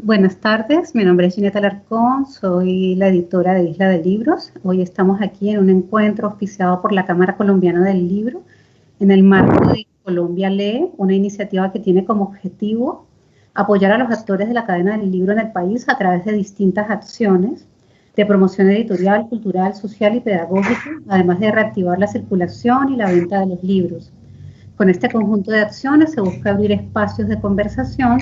Buenas tardes, mi nombre es Ginette Alarcón, soy la editora de Isla de Libros. Hoy estamos aquí en un encuentro auspiciado por la Cámara Colombiana del Libro en el marco de Colombia Lee, una iniciativa que tiene como objetivo apoyar a los actores de la cadena del libro en el país a través de distintas acciones de promoción editorial, cultural, social y pedagógica, además de reactivar la circulación y la venta de los libros. Con este conjunto de acciones se busca abrir espacios de conversación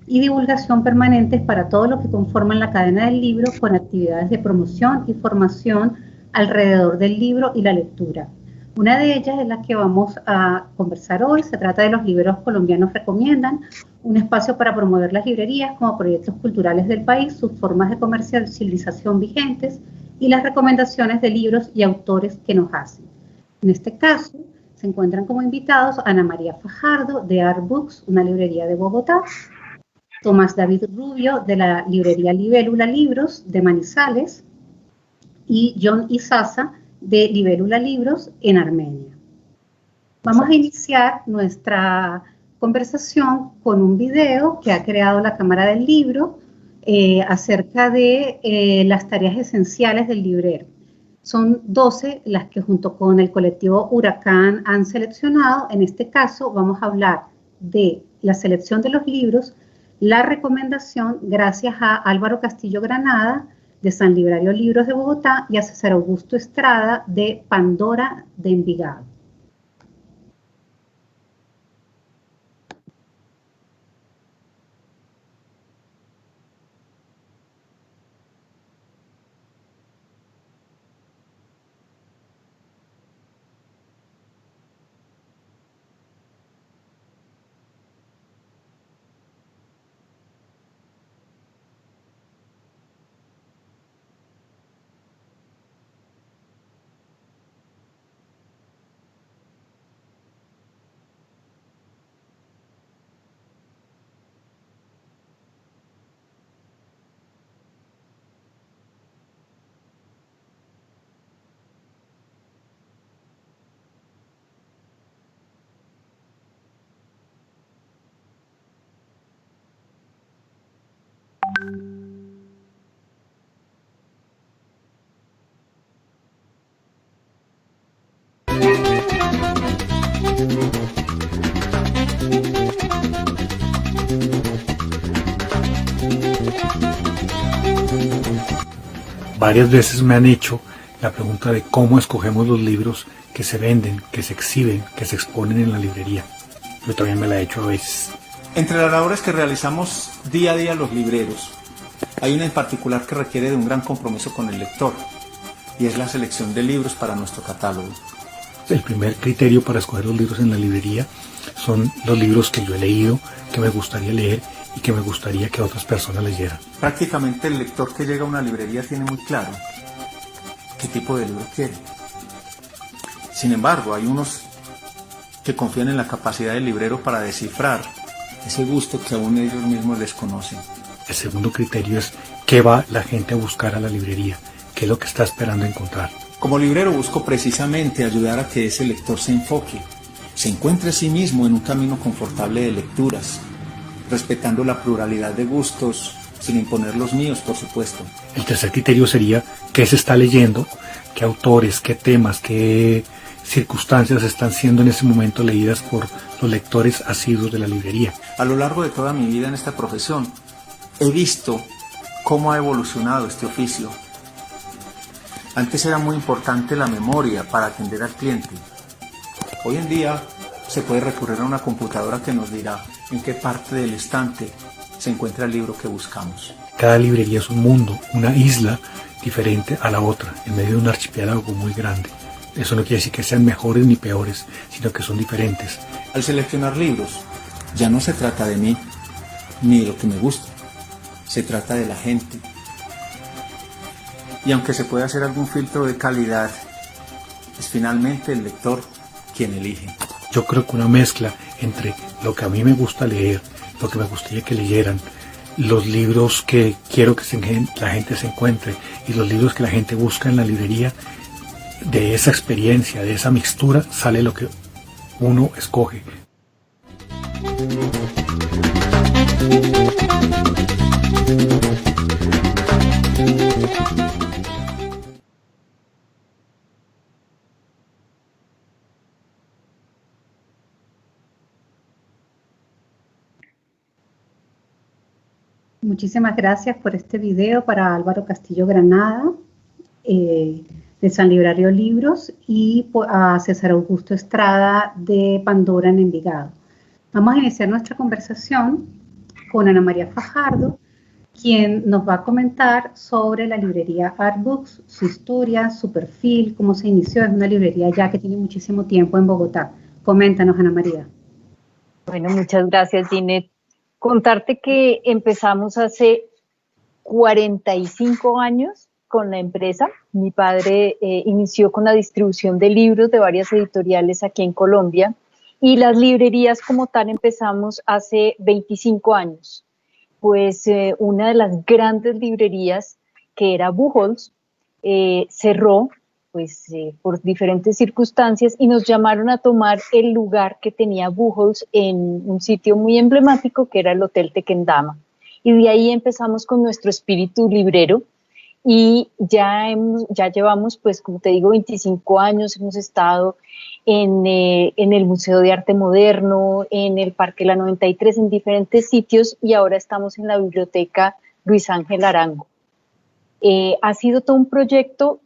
y divulgación permanentes para todo lo que conforman la cadena del libro, con actividades de promoción y formación alrededor del libro y la lectura. Una de ellas es la que vamos a conversar hoy. Se trata de Los Libreros Colombianos Recomiendan, un espacio para promover las librerías como proyectos culturales del país, sus formas de comercialización vigentes y las recomendaciones de libros y autores que nos hacen. En este caso, se encuentran como invitados Ana María Fajardo, de Art Books, una librería de Bogotá, Tomás David Rubio, de la librería Libélula Libros, de Manizales, y John Isaza, de Libélula Libros, en Armenia. Vamos a iniciar nuestra conversación con un video que ha creado la Cámara del Libro acerca de las tareas esenciales del librero. Son 12 las que junto con el colectivo Huracán han seleccionado. En este caso vamos a hablar de la selección de los libros, la recomendación gracias a Álvaro Castillo Granada, de San Librario Libros de Bogotá, y a César Augusto Estrada, de Pandora de Envigado. Varias veces me han hecho la pregunta de cómo escogemos los libros que se venden, que se exhiben, que se exponen en la librería. Yo también me la he hecho a veces. Entre las labores que realizamos día a día los libreros, hay una en particular que requiere de un gran compromiso con el lector, y es la selección de libros para nuestro catálogo. El primer criterio para escoger los libros en la librería son los libros que yo he leído, que me gustaría leer y que me gustaría que otras personas leyeran. Prácticamente el lector que llega a una librería tiene muy claro qué tipo de libro quiere. Sin embargo, hay unos que confían en la capacidad del librero para descifrar ese gusto que aún ellos mismos desconocen. El segundo criterio es qué va la gente a buscar a la librería, qué es lo que está esperando encontrar. Como librero busco precisamente ayudar a que ese lector se enfoque, se encuentre a sí mismo en un camino confortable de lecturas, respetando la pluralidad de gustos, sin imponer los míos, por supuesto. El tercer criterio sería qué se está leyendo, qué autores, qué temas, qué circunstancias están siendo en ese momento leídas por los lectores asiduos de la librería. A lo largo de toda mi vida en esta profesión, he visto cómo ha evolucionado este oficio. Antes era muy importante la memoria para atender al cliente. Hoy en día se puede recurrir a una computadora que nos dirá en qué parte del estante se encuentra el libro que buscamos. Cada librería es un mundo, una isla diferente a la otra, en medio de un archipiélago muy grande. Eso no quiere decir que sean mejores ni peores, sino que son diferentes. Al seleccionar libros, ya no se trata de mí, ni de lo que me gusta. Se trata de la gente. Y aunque se puede hacer algún filtro de calidad, es finalmente el lector quien elige. Yo creo que una mezcla entre lo que a mí me gusta leer, lo que me gustaría que leyeran, los libros que quiero que la gente se encuentre y los libros que la gente busca en la librería, de esa experiencia, de esa mixtura, sale lo que uno escoge. muchísimas gracias por este video para Álvaro Castillo Granada, de San Librario Libros, y a César Augusto Estrada de Pandora en Envigado. Vamos a iniciar nuestra conversación con Ana María Fajardo, quien nos va a comentar sobre la librería Artbooks, su historia, su perfil, cómo se inició. Es una librería ya que tiene muchísimo tiempo en Bogotá. Coméntanos, Ana María. Bueno, muchas gracias, Ginette. Contarte que empezamos hace 45 años con la empresa. Mi padre inició con la distribución de libros de varias editoriales aquí en Colombia, y las librerías como tal empezamos hace 25 años. Pues una de las grandes librerías, que era Buchholz, cerró pues, por diferentes circunstancias, y nos llamaron a tomar el lugar que tenía Buchholz en un sitio muy emblemático que era el Hotel Tequendama. Y de ahí empezamos con nuestro espíritu librero, y ya llevamos, pues como te digo, 25 años. Hemos estado en el Museo de Arte Moderno, en el Parque La 93, en diferentes sitios, y ahora estamos en la Biblioteca Luis Ángel Arango. Ha sido todo un proyecto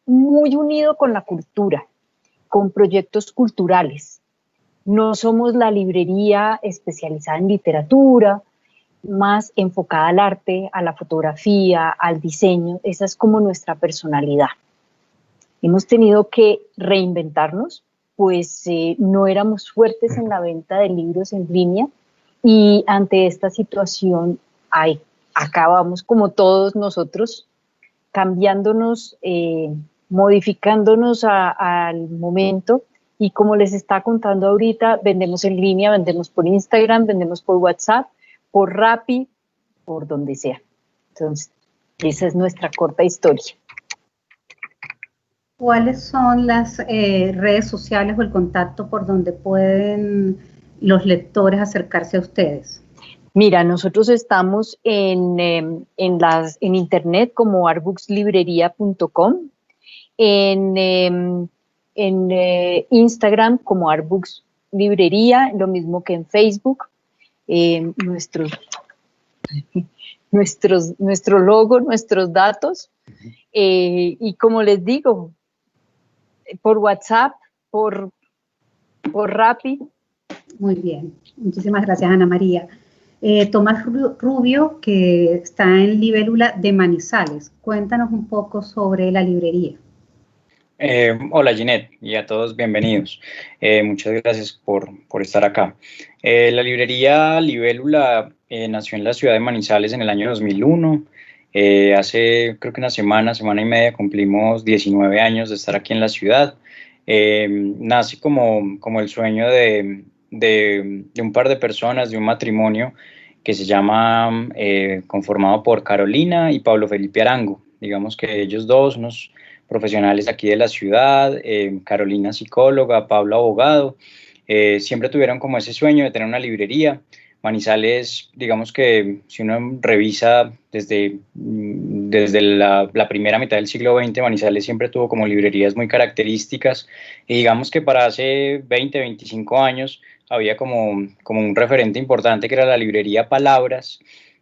muy unido con la cultura, con proyectos culturales. No somos la librería especializada en literatura, más enfocada al arte, a la fotografía, al diseño. Esa es como nuestra personalidad. Hemos tenido que reinventarnos, pues no éramos fuertes en la venta de libros en línea, y ante esta situación acabamos, como todos nosotros, cambiándonos, modificándonos al momento. Y como les está contando ahorita, vendemos en línea, vendemos por Instagram, vendemos por WhatsApp, por Rappi, por donde sea. Entonces, esa es nuestra corta historia. ¿Cuáles son las redes sociales o el contacto por donde pueden los lectores acercarse a ustedes? Mira, nosotros estamos en internet como artbookslibrería.com, en Instagram como Artbooks Librería, lo mismo que en Facebook. Nuestro logo, nuestros datos, y como les digo, por WhatsApp, por Rappi. Muy bien, muchísimas gracias, Ana María. Tomás Rubio, que está en Libélula de Manizales, cuéntanos un poco sobre la librería. Hola Ginette, y a todos bienvenidos. Muchas gracias por estar acá. La librería Libélula nació en la ciudad de Manizales en el año 2001. Hace creo que una semana y media cumplimos 19 años de estar aquí en la ciudad. Nace como el sueño de un par de personas, de un matrimonio que se llama, conformado por Carolina y Pablo Felipe Arango. Digamos que ellos dos, unos profesionales aquí de la ciudad, Carolina psicóloga, Pablo abogado, siempre tuvieron como ese sueño de tener una librería. Manizales, digamos que si uno revisa desde la primera mitad del siglo XX, Manizales siempre tuvo como librerías muy características, y digamos que para hace 20, 25 años había como un referente importante, que era la librería Palabras,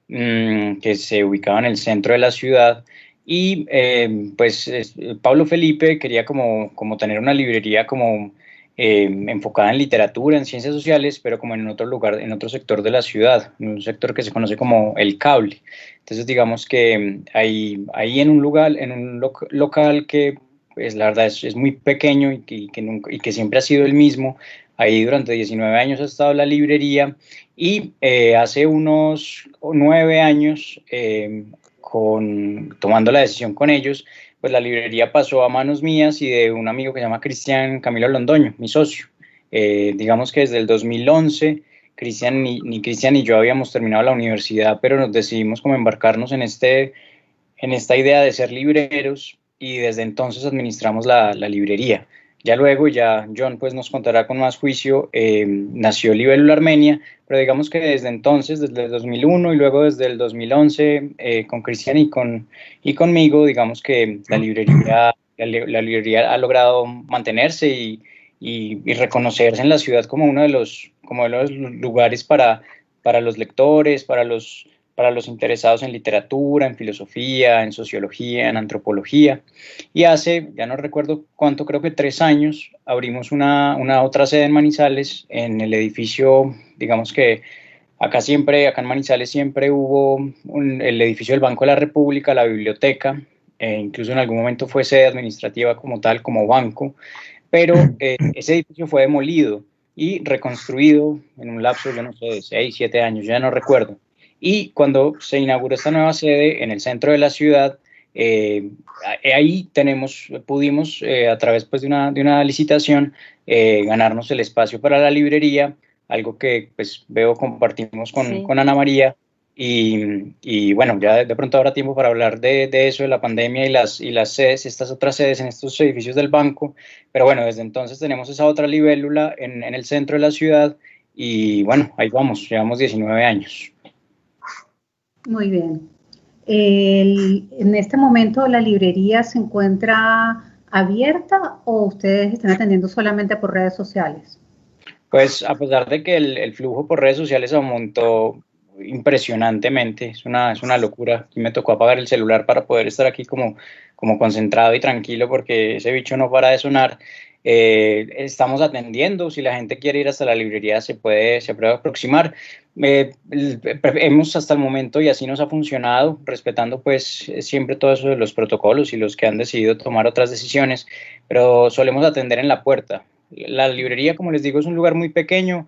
que se ubicaba en el centro de la ciudad. Y Pablo Felipe quería como tener una librería enfocada en literatura, en ciencias sociales, pero como en otro lugar, en otro sector de la ciudad, en un sector que se conoce como el cable. Entonces digamos que ahí en un lugar, en un local que pues la verdad es muy pequeño y que siempre ha sido el mismo. Ahí durante 19 años ha estado la librería, y hace unos 9 años, tomando la decisión con ellos, pues la librería pasó a manos mías y de un amigo que se llama Cristian Camilo Londoño, mi socio. Digamos que desde el 2011, ni Cristian ni yo habíamos terminado la universidad, pero nos decidimos como embarcarnos en esta idea de ser libreros, y desde entonces administramos la librería. Ya luego, John pues nos contará con más juicio, nació Libélula Armenia, pero digamos que desde entonces, desde el 2001 y luego desde el 2011, con Cristian y conmigo, digamos que la librería ha logrado mantenerse y reconocerse en la ciudad como uno de los lugares para los lectores, para los para los interesados en literatura, en filosofía, en sociología, en antropología. Y hace, ya no recuerdo cuánto, creo que 3 años, abrimos una otra sede en Manizales, en el edificio, digamos que acá en Manizales siempre hubo el edificio del Banco de la República, la biblioteca, incluso en algún momento fue sede administrativa como tal, como banco, pero ese edificio fue demolido y reconstruido en un lapso, yo no sé, de 6, 7 años, ya no recuerdo. Y cuando se inauguró esta nueva sede en el centro de la ciudad, ahí pudimos, a través pues, de una licitación, ganarnos el espacio para la librería, algo que pues veo compartimos con Ana María, y bueno, ya de pronto habrá tiempo para hablar de eso, de la pandemia y las sedes, estas otras sedes en estos edificios del banco, pero bueno, desde entonces tenemos esa otra libélula en el centro de la ciudad, y bueno, ahí vamos, llevamos 19 años. Muy bien. En este momento, ¿la librería se encuentra abierta o ustedes están atendiendo solamente por redes sociales? Pues a pesar de que el flujo por redes sociales aumentó impresionantemente, es una locura. Aquí me tocó apagar el celular para poder estar aquí como concentrado y tranquilo porque ese bicho no para de sonar. Estamos atendiendo, si la gente quiere ir hasta la librería se puede aproximar. Hemos hasta el momento, y así nos ha funcionado, respetando pues siempre todos los protocolos y los que han decidido tomar otras decisiones, pero solemos atender en la puerta. La librería, como les digo, es un lugar muy pequeño,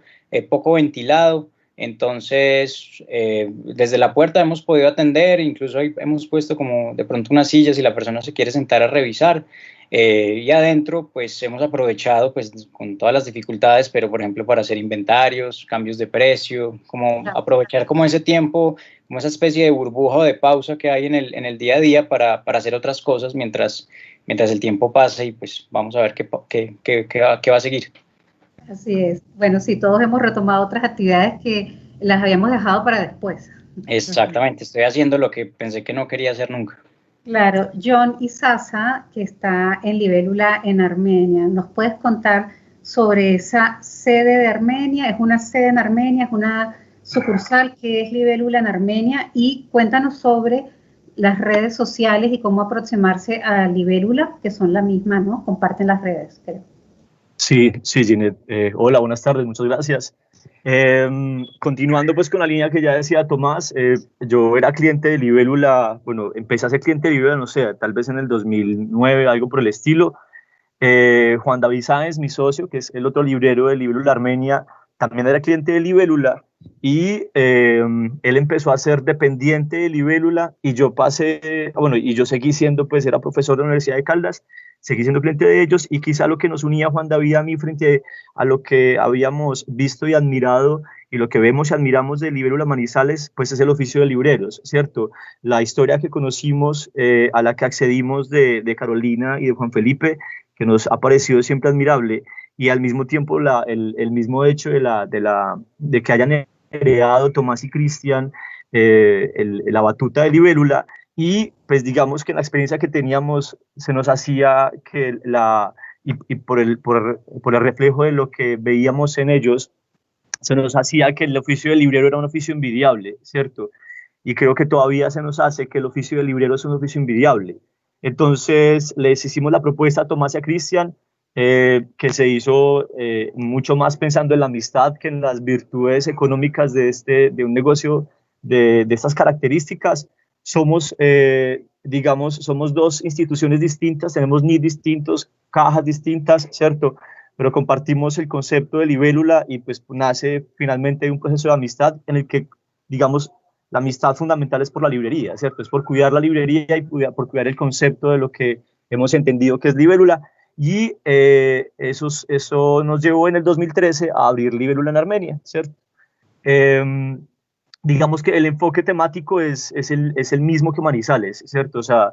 poco ventilado, entonces desde la puerta hemos podido atender, incluso ahí hemos puesto como de pronto unas sillas si la persona se quiere sentar a revisar, y adentro pues hemos aprovechado pues con todas las dificultades, pero por ejemplo para hacer inventarios, cambios de precio, como aprovechar como ese tiempo, como esa especie de burbuja o de pausa que hay en el día a día para hacer otras cosas mientras el tiempo pasa, y pues vamos a ver qué va a seguir. Así es. Bueno, sí, todos hemos retomado otras actividades que las habíamos dejado para después. Exactamente, estoy haciendo lo que pensé que no quería hacer nunca. Claro, John Isasa, que está en Libélula en Armenia, ¿nos puedes contar sobre esa sede de Armenia? ¿Es una sede en Armenia? ¿Es una sucursal que es Libélula en Armenia? Y cuéntanos sobre las redes sociales y cómo aproximarse a Libélula, que son la misma, ¿no? Comparten las redes, creo. Sí, Ginette. Hola, buenas tardes, muchas gracias. Continuando pues con la línea que ya decía Tomás, yo era cliente de Libélula, bueno, empecé a ser cliente de Libélula, no sé, tal vez en el 2009, algo por el estilo. Juan David Sáenz, mi socio, que es el otro librero de Libélula Armenia, también era cliente de Libélula, y él empezó a ser dependiente de Libélula, y yo pasé, bueno, y yo seguí siendo, pues era profesor de la Universidad de Caldas, seguí siendo cliente de ellos, y quizá lo que nos unía a Juan David a mí frente a lo que habíamos visto y admirado, y lo que vemos y admiramos de Libélula Manizales, pues es el oficio de libreros, ¿cierto? La historia que conocimos, a la que accedimos de Carolina y de Juan Felipe, que nos ha parecido siempre admirable, y al mismo tiempo el mismo hecho de que hayan heredado Tomás y Cristian la batuta de Libélula, y pues digamos que la experiencia que teníamos se nos hacía que y por el reflejo de lo que veíamos en ellos, se nos hacía que el oficio de librero era un oficio envidiable, ¿cierto? Y creo que todavía se nos hace que el oficio de librero es un oficio envidiable. Entonces les hicimos la propuesta a Tomás y a Cristian, que se hizo mucho más pensando en la amistad que en las virtudes económicas de un negocio de estas características. Somos, somos dos instituciones distintas, tenemos NID distintos, cajas distintas, ¿cierto? Pero compartimos el concepto de Libélula, y pues nace finalmente un proceso de amistad en el que, digamos, la amistad fundamental es por la librería, ¿cierto? Es por cuidar la librería y por cuidar el concepto de lo que hemos entendido que es Libélula. Y eso nos llevó en el 2013 a abrir Libélula en Armenia, ¿cierto? Digamos que el enfoque temático es el mismo que Manizales, ¿cierto? O sea,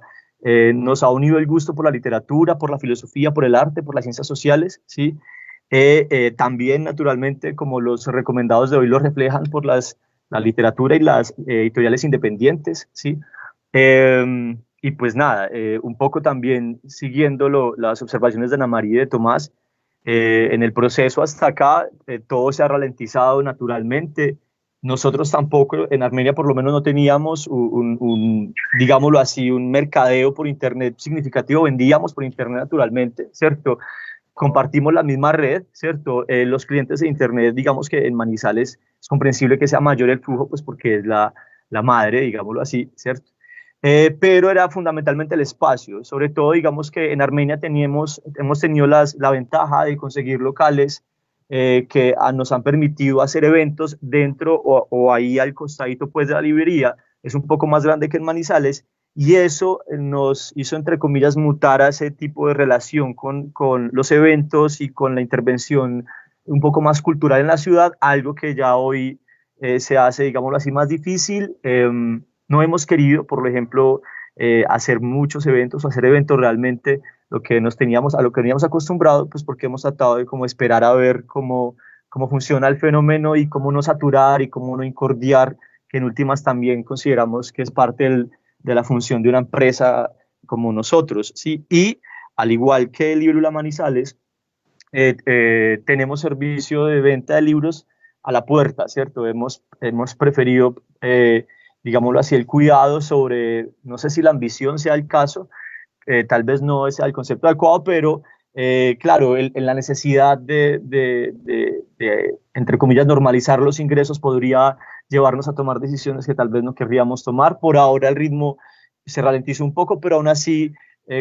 nos ha unido el gusto por la literatura, por la filosofía, por el arte, por las ciencias sociales, ¿sí? También, naturalmente, como los recomendados de hoy lo reflejan, por la literatura y las editoriales independientes, ¿sí? Y pues nada, un poco también siguiendo las observaciones de Ana María y de Tomás, en el proceso hasta acá todo se ha ralentizado naturalmente. nosotros tampoco, en Armenia por lo menos no teníamos digámoslo así, un mercadeo por internet significativo, vendíamos por internet naturalmente, ¿cierto? Compartimos la misma red, ¿cierto? Los clientes de internet, digamos que en Manizales es comprensible que sea mayor el flujo, pues porque es la madre, digámoslo así, ¿cierto? Pero era fundamentalmente el espacio, sobre todo digamos que en Armenia hemos tenido la ventaja de conseguir locales que nos han permitido hacer eventos dentro o ahí al costadito pues de la librería, es un poco más grande que en Manizales, y eso nos hizo, entre comillas, mutar a ese tipo de relación con los eventos y con la intervención un poco más cultural en la ciudad, algo que ya hoy se hace, digámoslo así, más difícil. No hemos querido, por ejemplo, hacer muchos eventos o hacer eventos realmente a lo que teníamos acostumbrado, pues porque hemos tratado de como esperar a ver cómo funciona el fenómeno y cómo no saturar y cómo no incordiar, que en últimas también consideramos que es parte de la función de una empresa como nosotros, ¿sí? Y al igual que Librula Manizales, tenemos servicio de venta de libros a la puerta, ¿cierto? Hemos preferido, digámoslo así, el cuidado sobre, no sé si la ambición sea el caso, tal vez no sea el concepto adecuado, pero claro, en la necesidad de, entre comillas, normalizar los ingresos podría llevarnos a tomar decisiones que tal vez no querríamos tomar. Por ahora el ritmo se ralentiza un poco, pero aún así,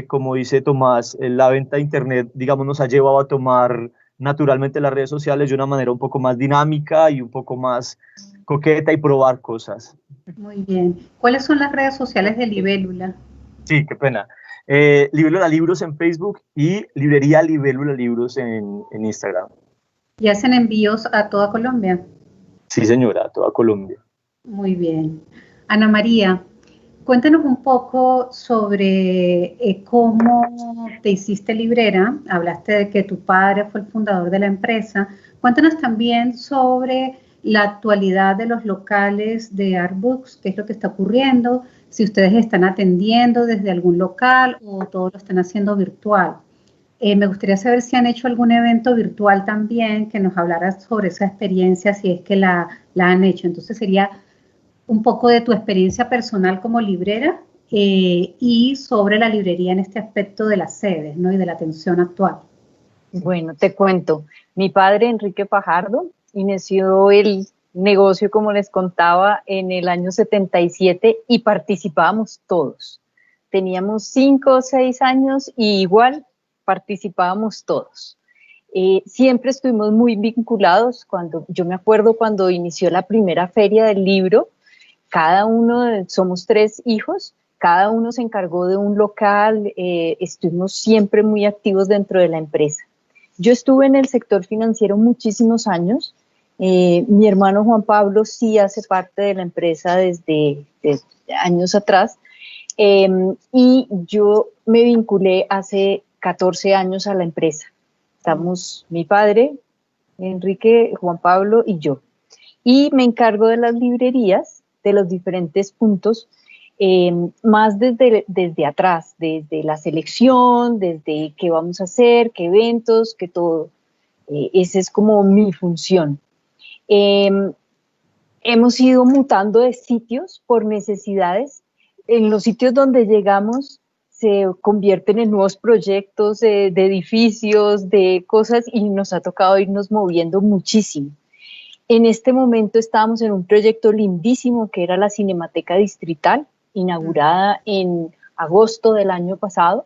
como dice Tomás, la venta de Internet, digamos, nos ha llevado a tomar naturalmente las redes sociales de una manera un poco más dinámica y un poco más coqueta y probar cosas. Muy bien. ¿Cuáles son las redes sociales de Libélula? Sí, qué pena. Libélula Libros en Facebook y Librería Libélula Libros en Instagram. ¿Y hacen envíos a toda Colombia? Sí, señora, a toda Colombia. Muy bien. Ana María, cuéntanos un poco sobre cómo te hiciste librera. Hablaste de que tu padre fue el fundador de la empresa. Cuéntanos también sobre la actualidad de los locales de Artbooks, qué es lo que está ocurriendo, si ustedes están atendiendo desde algún local o todo lo están haciendo virtual. Me gustaría saber si han hecho algún evento virtual también, que nos hablaras sobre esa experiencia, si es que la han hecho. Entonces sería un poco de tu experiencia personal como librera y sobre la librería en este aspecto de las sedes, ¿no? Y de la atención actual. Bueno, te cuento. Mi padre, Enrique Fajardo, inició el negocio, como les contaba, en el año 77 y participábamos todos. Teníamos 5 o 6 años y igual participábamos todos. Siempre estuvimos muy vinculados. Yo me acuerdo cuando inició la primera feria del libro, somos 3 hijos, cada uno se encargó de un local, estuvimos siempre muy activos dentro de la empresa. Yo estuve en el sector financiero muchísimos años. Mi hermano Juan Pablo sí hace parte de la empresa desde años atrás, y yo me vinculé hace 14 años a la empresa. Estamos mi padre, Enrique, Juan Pablo y yo. Y me encargo de las librerías, de los diferentes puntos, más desde atrás, desde la selección, desde qué vamos a hacer, qué eventos, qué todo. Esa es como mi función. Hemos ido mutando de sitios por necesidades. En los sitios donde llegamos se convierten en nuevos proyectos de edificios, de cosas, y nos ha tocado irnos moviendo muchísimo. En este momento estábamos en un proyecto lindísimo que era la Cinemateca Distrital, inaugurada en agosto del año pasado,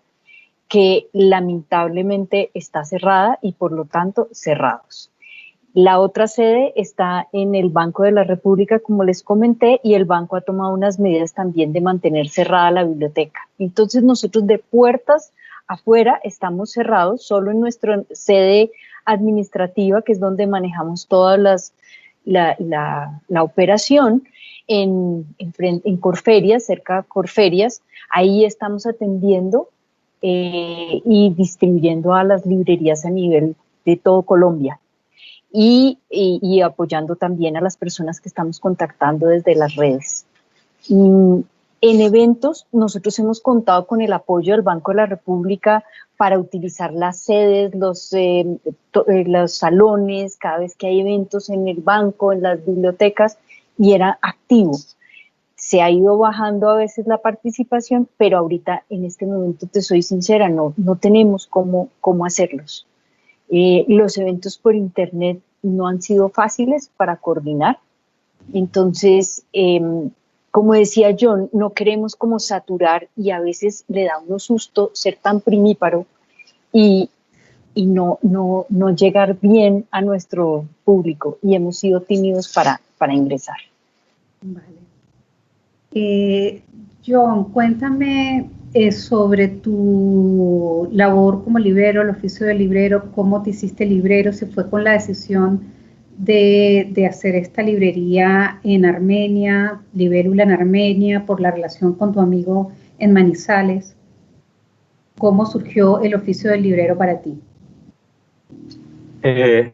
que lamentablemente está cerrada y por lo tanto cerrados. La otra sede está en el Banco de la República, como les comenté, y el banco ha tomado unas medidas también de mantener cerrada la biblioteca. Entonces nosotros de puertas afuera estamos cerrados, solo en nuestra sede administrativa, que es donde manejamos todas la operación, en Corferias, cerca de Corferias. Ahí estamos atendiendo y distribuyendo a las librerías a nivel de todo Colombia. Y apoyando también a las personas que estamos contactando desde las redes. En eventos, nosotros hemos contado con el apoyo del Banco de la República para utilizar las sedes, los salones, cada vez que hay eventos en el banco, en las bibliotecas, y era activo. Se ha ido bajando a veces la participación, pero ahorita en este momento, te soy sincera, no tenemos cómo hacerlos. Los eventos por internet no han sido fáciles para coordinar, entonces, como decía John, no queremos como saturar y a veces le da uno susto ser tan primíparo y no llegar bien a nuestro público, y hemos sido tímidos para ingresar. Vale. John, cuéntame sobre tu labor como librero, el oficio de librero, cómo te hiciste librero, si fue con la decisión de hacer esta librería en Armenia, Libélula en Armenia, por la relación con tu amigo en Manizales. ¿Cómo surgió el oficio del librero para ti?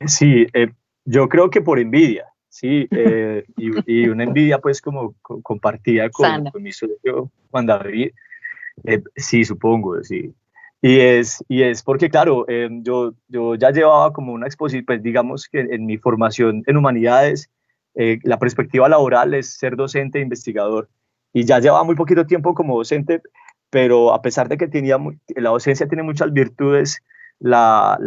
Sí, yo creo que por envidia, sí, y una envidia pues como compartida con mi socio Juan David, sí, supongo, sí. Y es porque, claro, yo ya llevaba como una exposición, pues digamos que en mi formación en humanidades, la perspectiva laboral es ser docente e investigador, y ya llevaba muy poquito tiempo como docente, pero a pesar de que la docencia tiene muchas virtudes, las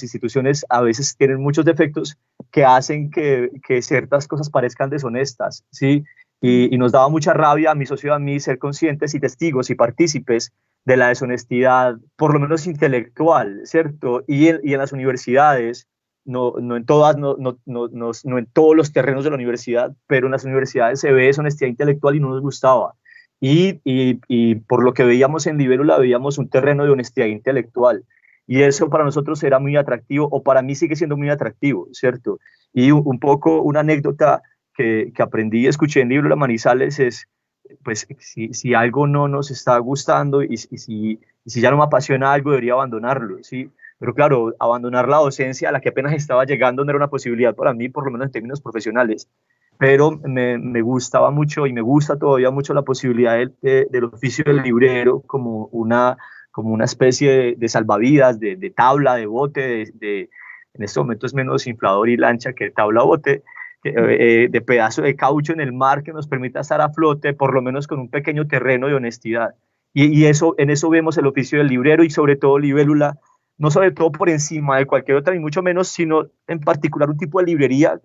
instituciones a veces tienen muchos defectos que hacen que ciertas cosas parezcan deshonestas, ¿sí? Y nos daba mucha rabia a mi socio y a mí ser conscientes y testigos y partícipes de la deshonestidad, por lo menos intelectual, ¿cierto? Y en las universidades, no en todas, no en todos los terrenos de la universidad, pero en las universidades se ve deshonestidad intelectual y no nos gustaba. Y por lo que veíamos en Libélula, veíamos un terreno de honestidad intelectual. Y eso para nosotros era muy atractivo, o para mí sigue siendo muy atractivo, ¿cierto? Y un poco una anécdota que aprendí y escuché en Libélula Manizales es, pues, si algo no nos está gustando y si ya no me apasiona algo, debería abandonarlo, ¿sí? Pero claro, abandonar la docencia a la que apenas estaba llegando no era una posibilidad para mí, por lo menos en términos profesionales. Pero me gustaba mucho y me gusta todavía mucho la posibilidad del oficio del librero como una especie de salvavidas, de tabla, de bote, en este momento es menos inflador y lancha que tabla bote, de pedazo de caucho en el mar que nos permita estar a flote, por lo menos con un pequeño terreno de honestidad. Y en eso vemos el oficio del librero, y sobre todo Libélula, no sobre todo por encima de cualquier otra, ni mucho menos, sino en particular un tipo de librería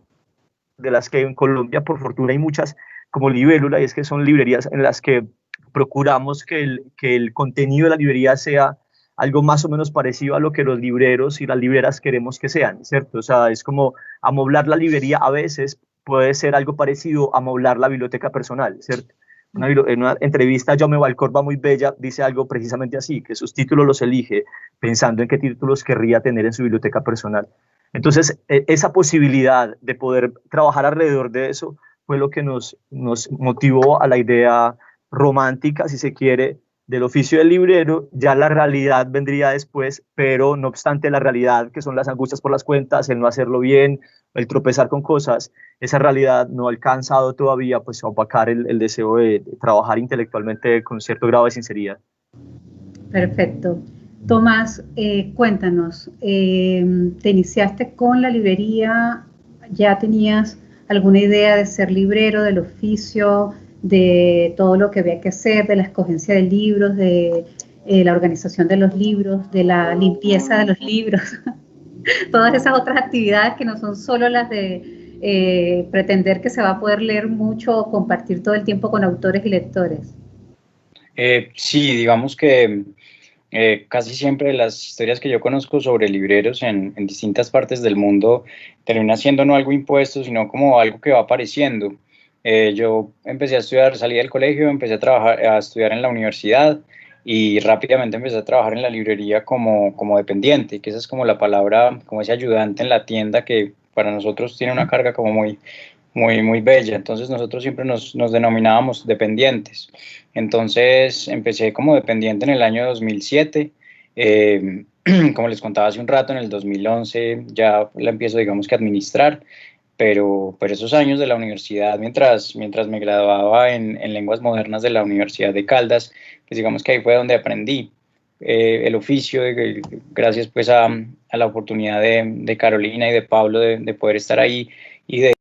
de las que en Colombia, por fortuna, hay muchas como Libélula, y es que son librerías en las que procuramos que el contenido de la librería sea algo más o menos parecido a lo que los libreros y las libreras queremos que sean, ¿cierto? O sea, es como amoblar la librería a veces puede ser algo parecido a amoblar la biblioteca personal, ¿cierto? En una entrevista, Jaume Valcorba, muy bella, dice algo precisamente así, que sus títulos los elige pensando en qué títulos querría tener en su biblioteca personal. Entonces, esa posibilidad de poder trabajar alrededor de eso fue lo que nos motivó a la idea romántica, si se quiere, del oficio del librero. Ya la realidad vendría después, pero no obstante la realidad, que son las angustias por las cuentas, el no hacerlo bien, el tropezar con cosas, esa realidad no ha alcanzado todavía pues, a opacar el deseo de trabajar intelectualmente con cierto grado de sinceridad. Perfecto. Tomás, cuéntanos, ¿te iniciaste con la librería? ¿Ya tenías alguna idea de ser librero, del oficio, de todo lo que había que hacer, de la escogencia de libros, de la organización de los libros, de la limpieza de los libros? Todas esas otras actividades que no son solo las de pretender que se va a poder leer mucho o compartir todo el tiempo con autores y lectores. Sí, digamos que casi siempre las historias que yo conozco sobre libreros en distintas partes del mundo terminan siendo no algo impuesto, sino como algo que va apareciendo. Yo empecé a estudiar, salí del colegio, empecé a estudiar en la universidad y rápidamente empecé a trabajar en la librería como dependiente, que esa es como la palabra, como ese ayudante en la tienda que para nosotros tiene una carga como muy bella. Entonces nosotros siempre nos denominábamos dependientes. Entonces empecé como dependiente en el año 2007. Como les contaba hace un rato, en el 2011 ya la empiezo, digamos que a administrar, pero esos años de la universidad, mientras me graduaba en lenguas modernas de la Universidad de Caldas, pues digamos que ahí fue donde aprendí el oficio, gracias pues a la oportunidad de Carolina y de Pablo de poder estar ahí y de